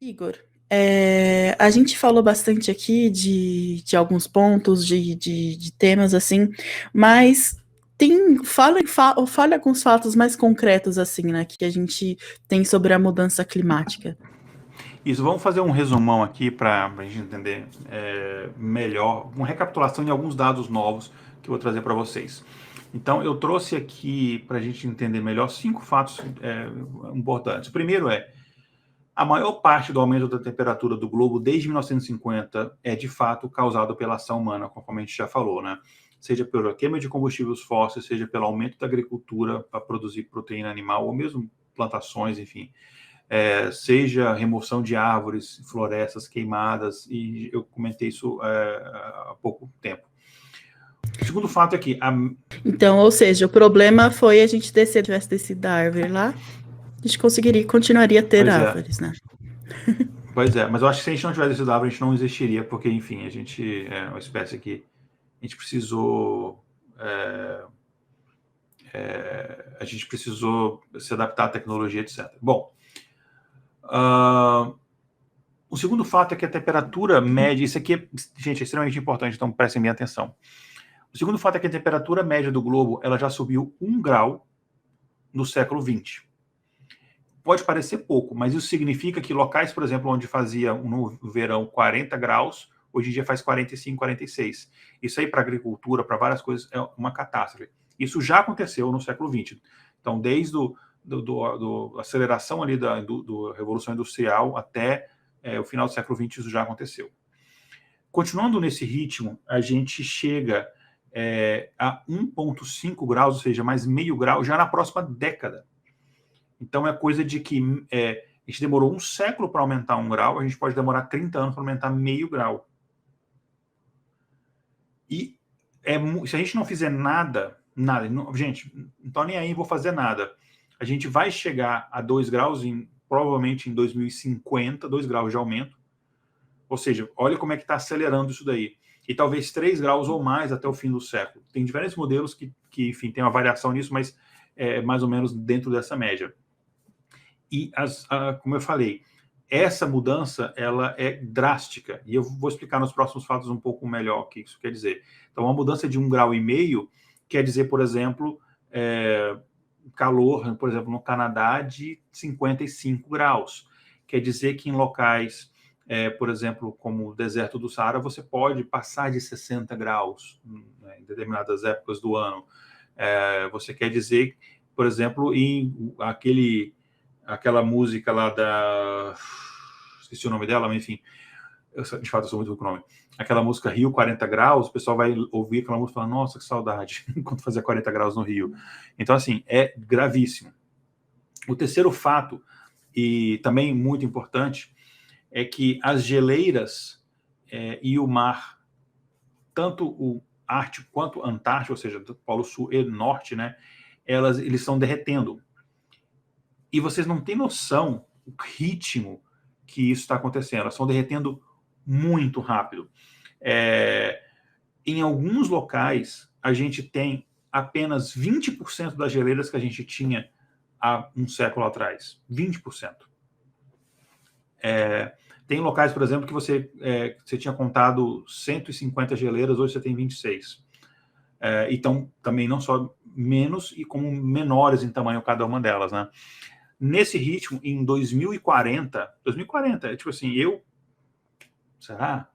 Igor, a gente falou bastante aqui de alguns pontos, de temas assim, mas fala alguns fatos mais concretos assim, né, que a gente tem sobre a mudança climática. Isso, vamos fazer um resumão aqui para a gente entender melhor, uma recapitulação de alguns dados novos que eu vou trazer para vocês. Então, eu trouxe aqui, para a gente entender melhor, 5 fatos importantes. O primeiro a maior parte do aumento da temperatura do globo desde 1950 é, de fato, causado pela ação humana, conforme a gente já falou, né? Seja pela queima de combustíveis fósseis, seja pelo aumento da agricultura para produzir proteína animal, ou mesmo plantações, enfim. Seja remoção de árvores, florestas queimadas, e eu comentei isso há pouco tempo. O segundo fato é que... Então, ou seja, o problema foi a gente tivesse descido da árvore lá, a gente continuaria a ter árvores, né? Pois é, mas eu acho que se a gente não tivesse descido da árvore, a gente não existiria, porque, enfim, a gente é uma espécie que a gente precisou se adaptar à tecnologia, etc. Bom, o segundo fato é que a temperatura média, isso aqui, gente, é extremamente importante, então prestem bem atenção. O segundo fato é que a temperatura média do globo ela já subiu 1 grau no século XX. Pode parecer pouco, mas isso significa que locais, por exemplo, onde fazia no verão 40 graus, hoje em dia faz 45, 46. Isso aí para agricultura, para várias coisas, é uma catástrofe. Isso já aconteceu no século XX. Então, desde a aceleração ali da Revolução Industrial até o final do século XX, isso já aconteceu. Continuando nesse ritmo, a gente chega a 1,5 graus, ou seja, mais meio grau, já na próxima década. Então, é coisa de que a gente demorou 1 século para aumentar 1 grau, a gente pode demorar 30 anos para aumentar meio grau. E se a gente não fizer nada, gente, não estou nem aí, vou fazer nada. A gente vai chegar a 2 graus, provavelmente em 2050, 2 graus de aumento. Ou seja, olha como é que está acelerando isso daí. E talvez 3 graus ou mais até o fim do século. Tem diferentes modelos que enfim, tem uma variação nisso, mas é mais ou menos dentro dessa média. E, como eu falei, essa mudança ela é drástica. E eu vou explicar nos próximos fatos um pouco melhor o que isso quer dizer. Então, uma mudança de 1,5 graus quer dizer, por exemplo, calor, por exemplo, no Canadá, de 55 graus. Quer dizer que em locais, por exemplo, como o deserto do Saara, você pode passar de 60 graus em determinadas épocas do ano. Você quer dizer, por exemplo, em aquela música lá esqueci o nome dela, mas enfim, de fato eu sou muito ruim com o nome. Aquela música Rio 40 graus, o pessoal vai ouvir aquela música e falar, nossa, que saudade, enquanto fazia 40 graus no Rio. Então, assim, é gravíssimo. O terceiro fato, e também muito importante, é que as geleiras e o mar, tanto o Ártico quanto o Antártico, ou seja, do Polo Sul e Norte, né, eles estão derretendo. E vocês não têm noção do ritmo que isso está acontecendo. Elas estão derretendo muito rápido. Em alguns locais, a gente tem apenas 20% das geleiras que a gente tinha há um século atrás. 20%. Tem locais, por exemplo, que você tinha contado 150 geleiras, hoje você tem 26. Então, também não só menos, e como menores em tamanho cada uma delas, né? Nesse ritmo, em 2040, tipo assim, será?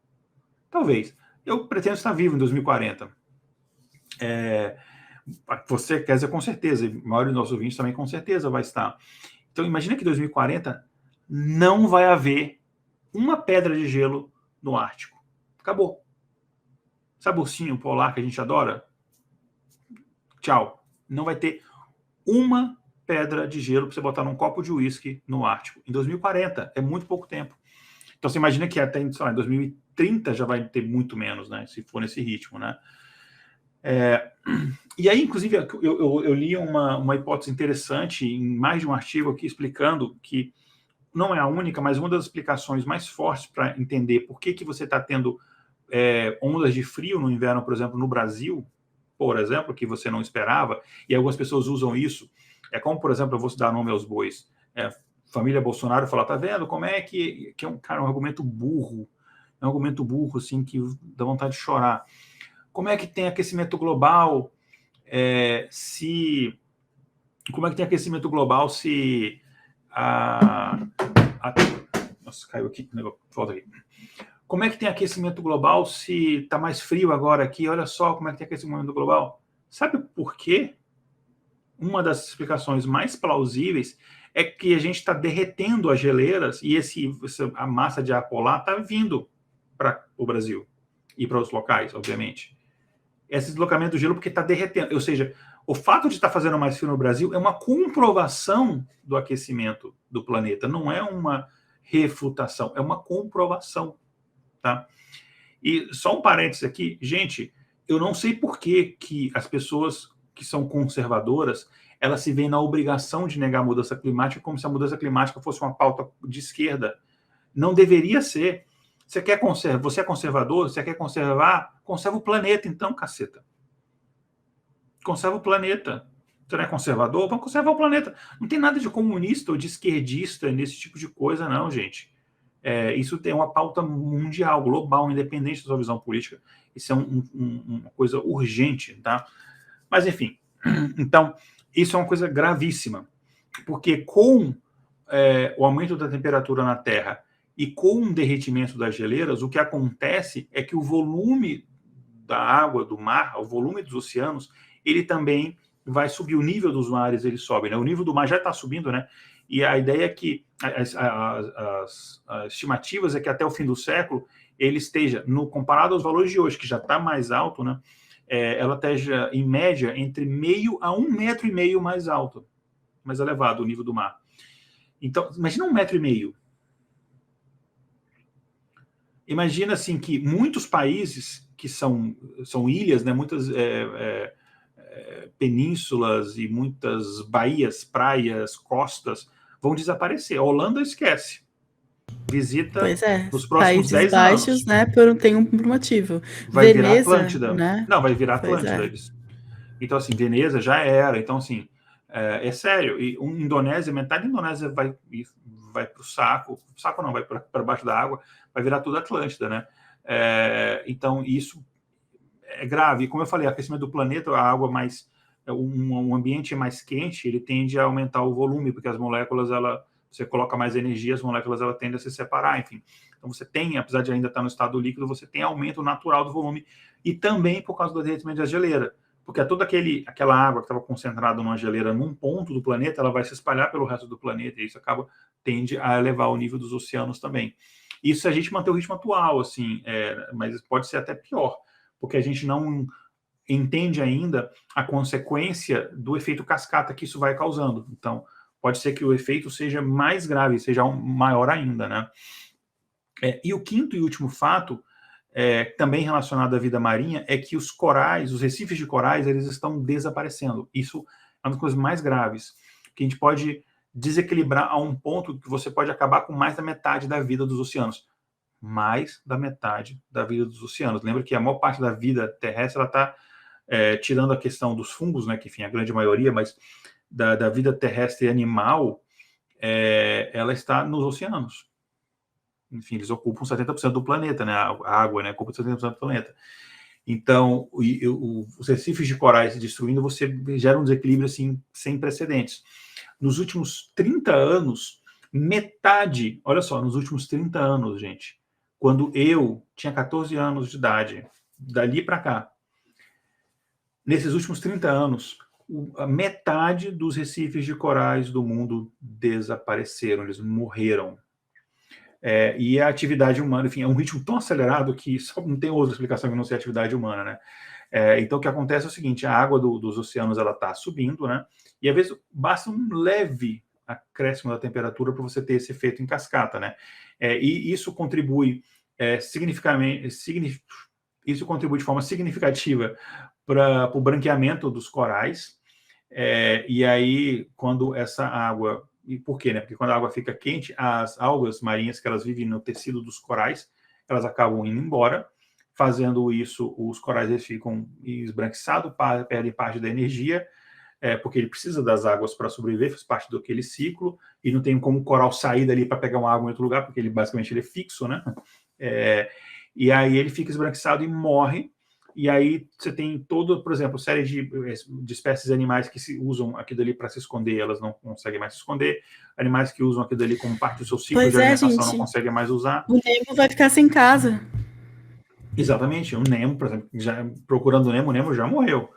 Talvez. Eu pretendo estar vivo em 2040. Você quer dizer com certeza, e a maioria dos nossos ouvintes também com certeza vai estar. Então, imagina que em 2040 não vai haver uma pedra de gelo no Ártico. Acabou. Sabe o ursinho polar que a gente adora? Tchau. Não vai ter uma pedra de gelo para você botar num copo de uísque no Ártico. Em 2040, é muito pouco tempo. Então, você imagina que até em 2030 já vai ter muito menos, né? Se for nesse ritmo, né? E aí, inclusive, eu li uma hipótese interessante em mais de um artigo aqui explicando que não é a única, mas uma das explicações mais fortes para entender por que você está tendo ondas de frio no inverno, por exemplo, no Brasil, por exemplo, que você não esperava, e algumas pessoas usam isso. É como, por exemplo, eu vou dar nome aos bois. família Bolsonaro fala, tá vendo como é que é um argumento burro, é um argumento burro, assim, que dá vontade de chorar. Como é que tem aquecimento global como é que tem aquecimento global se nossa, caiu aqui, volta aqui. Como é que tem aquecimento global se está mais frio agora aqui? Olha só como é que tem aquecimento global. Sabe por quê? Uma das explicações mais plausíveis é que a gente está derretendo as geleiras e a massa de ar polar está vindo para o Brasil e para os locais, obviamente. Esse deslocamento do gelo porque está derretendo. Ou seja, o fato de estar fazendo mais frio no Brasil é uma comprovação do aquecimento do planeta, não é uma refutação, é uma comprovação. Tá? E só um parênteses aqui, gente, eu não sei por que as pessoas que são conservadoras, elas se veem na obrigação de negar a mudança climática como se a mudança climática fosse uma pauta de esquerda. Não deveria ser. Você é conservador, você quer conservar, conserva o planeta então, caceta. Conserva o planeta. Você não é conservador? Vamos conservar o planeta. Não tem nada de comunista ou de esquerdista nesse tipo de coisa, não, gente. Isso tem uma pauta mundial, global, independente da sua visão política. Isso é uma coisa urgente, tá? Mas, enfim. Então, isso é uma coisa gravíssima. Porque com o aumento da temperatura na Terra e com o derretimento das geleiras, o que acontece é que o volume da água do mar, o volume dos oceanos, ele também vai subir. O nível dos mares, ele sobe, né? O nível do mar já está subindo, né? E a ideia é que as estimativas é que até o fim do século ele esteja, comparado aos valores de hoje, que já está mais alto, né? Ela esteja, em média, entre meio a 1,5 metro mais alto, mais elevado o nível do mar. Então, imagina 1,5 metro. Imagina, assim, que muitos países que são ilhas, né? Muitas penínsulas e muitas baías, praias, costas vão desaparecer. A Holanda esquece. Visita nos próximos Países 10 Baixos, anos. né, tem um motivo. Vai Veneza, virar Atlântida. né? Não, vai virar Pois Atlântida. Então, assim, Veneza já era. Então, assim, sério. E Indonésia, metade da Indonésia vai para o saco. O saco não, vai para baixo da água. Vai virar tudo Atlântida, né? Então, isso é grave. E como eu falei, aquecimento do planeta, a água mais... Um ambiente mais quente, ele tende a aumentar o volume, porque as moléculas, você coloca mais energia, as moléculas tendem a se separar, enfim. Então você tem, apesar de ainda estar no estado líquido, você tem aumento natural do volume, e também por causa do derretimento da geleira, porque toda aquela água que estava concentrada numa geleira num ponto do planeta, ela vai se espalhar pelo resto do planeta, e isso tende a elevar o nível dos oceanos também. Isso se a gente manter o ritmo atual, assim, mas pode ser até pior, porque a gente não entende ainda a consequência do efeito cascata que isso vai causando. Então, pode ser que o efeito seja mais grave, seja maior ainda, né? E o quinto e último fato, também relacionado à vida marinha, é que os corais, os recifes de corais, eles estão desaparecendo. Isso é uma das coisas mais graves, que a gente pode desequilibrar a um ponto que você pode acabar com mais da metade da vida dos oceanos. Mais da metade da vida dos oceanos. Lembra que a maior parte da vida terrestre, ela está tirando a questão dos fungos, né, que enfim, a grande maioria, mas da vida terrestre e animal, ela está nos oceanos. Enfim, eles ocupam 70% do planeta, né, a água, né, ocupa 70% do planeta. Então, os recifes de corais se destruindo, você gera um desequilíbrio assim, sem precedentes. Nos últimos 30 anos, metade, olha só, nos últimos 30 anos, gente, quando eu tinha 14 anos de idade, dali para cá, nesses últimos 30 anos, a metade dos recifes de corais do mundo desapareceram, eles morreram. E a atividade humana, enfim, é um ritmo tão acelerado que só não tem outra explicação que não ser atividade humana, né? Então, o que acontece é o seguinte, a água dos oceanos, ela está subindo, né? E, às vezes, basta um leve acréscimo da temperatura para você ter esse efeito em cascata, né? E isso contribui isso contribui de forma significativa para o branqueamento dos corais, e aí, quando essa água... E por quê, né? Porque quando a água fica quente, as algas marinhas que elas vivem no tecido dos corais, elas acabam indo embora. Fazendo isso, os corais eles ficam esbranquiçados, perdem parte da energia, porque ele precisa das águas para sobreviver, faz parte daquele ciclo, e não tem como o coral sair dali para pegar uma água em outro lugar, porque ele basicamente ele é fixo, né? E aí ele fica esbranquiçado e morre. E aí você tem todo, por exemplo, série de espécies animais que se usam aquilo ali para se esconder, elas não conseguem mais se esconder. Animais que usam aquilo ali como parte do seu ciclo de alimentação não conseguem mais usar. O Nemo vai ficar sem casa. Exatamente. O Nemo, por exemplo, procurando o Nemo já morreu.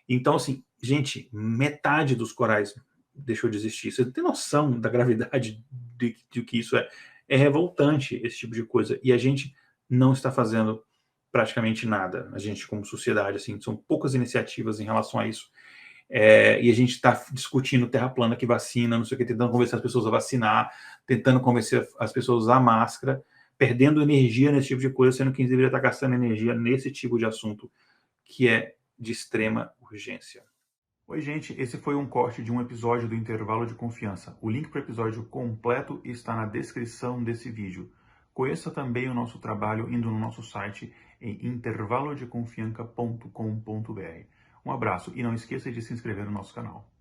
Então, assim, gente, metade dos corais deixou de existir. Você tem noção da gravidade de que isso é? É revoltante, esse tipo de coisa. E a gente não está fazendo praticamente nada. A gente, como sociedade, assim, são poucas iniciativas em relação a isso. E a gente está discutindo terra plana que vacina, não sei o que, tentando convencer as pessoas a vacinar, tentando convencer as pessoas a usar máscara, perdendo energia nesse tipo de coisa, sendo que a gente deveria estar gastando energia nesse tipo de assunto que é de extrema urgência. Oi, gente, esse foi um corte de um episódio do Intervalo de Confiança. O link para o episódio completo está na descrição desse vídeo. Conheça também o nosso trabalho indo no nosso site em intervalodeconfianca.com.br. Um abraço e não esqueça de se inscrever no nosso canal.